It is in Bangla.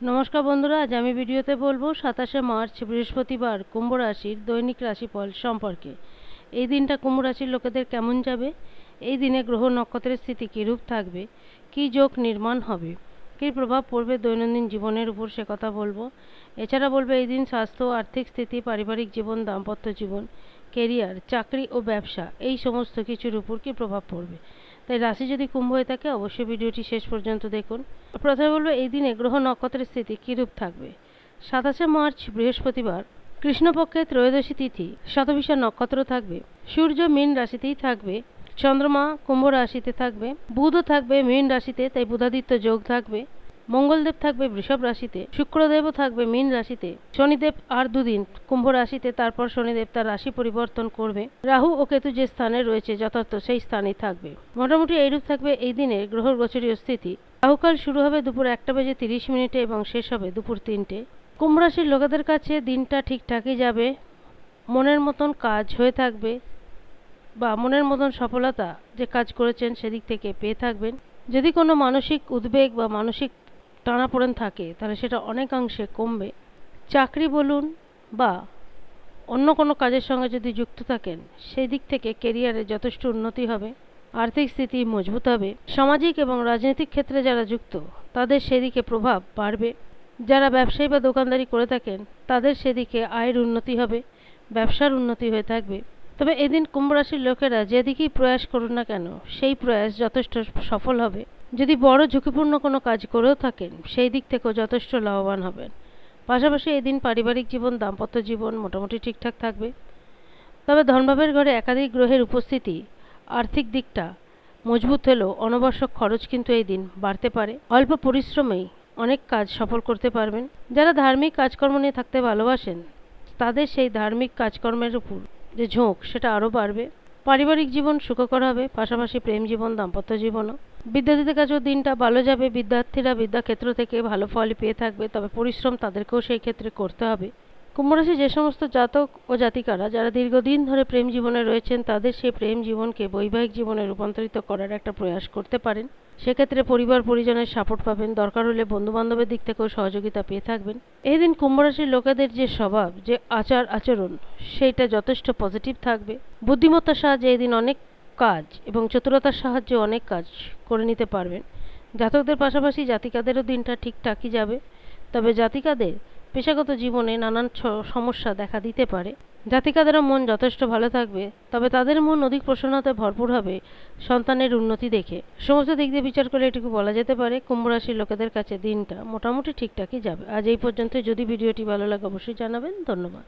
নমস্কার বন্ধুরা, আজ আমি ভিডিওতে বলবো 27শে মার্চ বৃহস্পতিবার কুম্ভ রাশির দৈনিক রাশিফল সম্পর্কে। এই দিনটা কুম্ভ রাশির লোকেদের কেমন যাবে, এই দিনে গ্রহ নক্ষত্রের স্থিতি কীরূপ থাকবে, কী যোগ নির্মাণ হবে, কী প্রভাব পড়বে দৈনন্দিন জীবনের উপর, সে কথা বলবো। এছাড়া বলবো এই দিন স্বাস্থ্য, আর্থিক স্থিতি, পারিবারিক জীবন, দাম্পত্য জীবন, কেরিয়ার, চাকরি ও ব্যবসা এই সমস্ত কিছুর উপর কী প্রভাব পড়বে। তাই রাশি যদি কুম্ভ হয়ে থাকে অবশ্যই ভিডিওটি শেষ পর্যন্ত দেখুন। প্রথমে বলবো এই দিনে গ্রহ নক্ষত্রের স্থিতি কীরূপ থাকবে। 27শে মার্চ বৃহস্পতিবার কৃষ্ণপক্ষে ত্রয়োদশী তিথি, শতভিষা নক্ষত্র থাকবে। সূর্য মীন রাশিতেই থাকবে, চন্দ্রমা কুম্ভ রাশিতে থাকবে, বুধও থাকবে মীন রাশিতে, তাই বুধাদিত্য যোগ থাকবে। মঙ্গলদেব থাকবে বৃষভ রাশিতে, শুক্রদেবও থাকবে মীন রাশিতে, শনিদেব আর দুদিন কুম্ভ রাশিতে, তারপর শনিদেব তার রাশি পরিবর্তন করবে। রাহু ও কেতু যে স্থানে রয়েছে যথার্থ সেই স্থানেই থাকবে। মোটামুটি এইরূপ থাকবে এই দিনের গ্রহ গোচরীয় স্থিতি। রাহুকাল শুরু হবে দুপুর 1:30 এবং শেষ হবে দুপুর 3টে। কুম্ভ রাশির লোকেদের কাছে দিনটা ঠিকঠাকই যাবে, মনের মতন কাজ হয়ে থাকবে বা মনের মতন সফলতা যে কাজ করেছেন সেদিক থেকে পেয়ে থাকবেন। যদি কোনো মানসিক উদ্বেগ বা মানসিক টানাপোড়েন থাকে তাহলে সেটা অনেকাংশে কমবে। চাকরি বলুন বা অন্য কোনো কাজের সঙ্গে যদি যুক্ত থাকেন সেই দিক থেকে কেরিয়ারে যথেষ্ট উন্নতি হবে, আর্থিক স্থিতি মজবুত হবে। সামাজিক এবং রাজনৈতিক ক্ষেত্রে যারা যুক্ত তাদের সেদিকে প্রভাব বাড়বে। যারা ব্যবসায়ী বা দোকানদারি করে থাকেন তাদের সেদিকে আয়ের উন্নতি হবে, ব্যবসার উন্নতি হয়ে থাকবে। তবে এদিন কুম্ভ রাশির লোকেরা যেদিকেই প্রয়াস করুন না কেন সেই প্রয়াস যথেষ্ট সফল হবে। যদি বড় ঝুঁকিপূর্ণ কোনো কাজ করেও থাকেন সেই দিক থেকেও যথেষ্ট লাভবান হবেন। পাশাপাশি এদিন পারিবারিক জীবন, দাম্পত্য জীবন মোটামুটি ঠিকঠাক থাকবে। তবে ধনভাবের ঘরে একাধিক গ্রহের উপস্থিতি আর্থিক দিকটা মজবুত হলেও অনাবশ্যক খরচ কিন্তু এই দিন বাড়তে পারে। অল্প পরিশ্রমেই অনেক কাজ সফল করতে পারবেন। যারা ধার্মিক কাজকর্ম নিয়ে থাকতে ভালোবাসেন তাদের সেই ধার্মিক কাজকর্মের উপর যে ঝোঁক সেটা আরও বাড়বে। পারিবারিক জীবন সুখকর হবে, পাশাপাশি প্রেম জীবন, দাম্পত্য জীবনও। বিদ্যার্থীদের কাছেও দিনটা ভালো যাবে। বিদ্যার্থীরা বিদ্যাক্ষেত্র থেকে ভালো ফলই পেয়ে থাকবে, তবে পরিশ্রম তাদেরকেও সেই ক্ষেত্রে করতে হবে। কুম্ভ রাশি যে সমস্ত জাতক ও জাতিকারা যারা দীর্ঘদিন ধরে প্রেম জীবনে রয়েছেন তাদের সেই প্রেম জীবনকে বৈবাহিক জীবনে রূপান্তরিত করার একটা প্রয়াস করতে পারেন। সেক্ষেত্রে পরিবার পরিজনের সাপোর্ট পাবেন, দরকার হলে বন্ধুবান্ধবের দিক থেকেও সহযোগিতা পেয়ে থাকবেন। এই দিন কুম্ভ রাশির লোকেদের যে স্বভাব, যে আচার আচরণ সেইটা যথেষ্ট পজিটিভ থাকবে। বুদ্ধিমত্তার সাহায্যে এই দিন অনেক কাজ এবং চতুরতার সাহায্যে অনেক কাজ করে নিতে পারবেন। জাতকদের পাশাপাশি জাতিকাদেরও দিনটা ঠিকঠাকই যাবে, তবে জাতিকাদের পেশাগত জীবনে নানান সমস্যা দেখা দিতে পারে। জাতিকাদেরও মন যথেষ্ট ভালো থাকবে, তবে তাদের মন অধিক প্রসন্নতায় ভরপুর হবে সন্তানের উন্নতি দেখে। সমস্ত দিক দিয়ে বিচার করে এটুকু বলা যেতে পারে কুম্ভ রাশির লোকেদের কাছে দিনটা মোটামুটি ঠিকঠাকই যাবে। আজ এই পর্যন্ত। যদি ভিডিওটি ভালো লাগে অবশ্যই জানাবেন। ধন্যবাদ।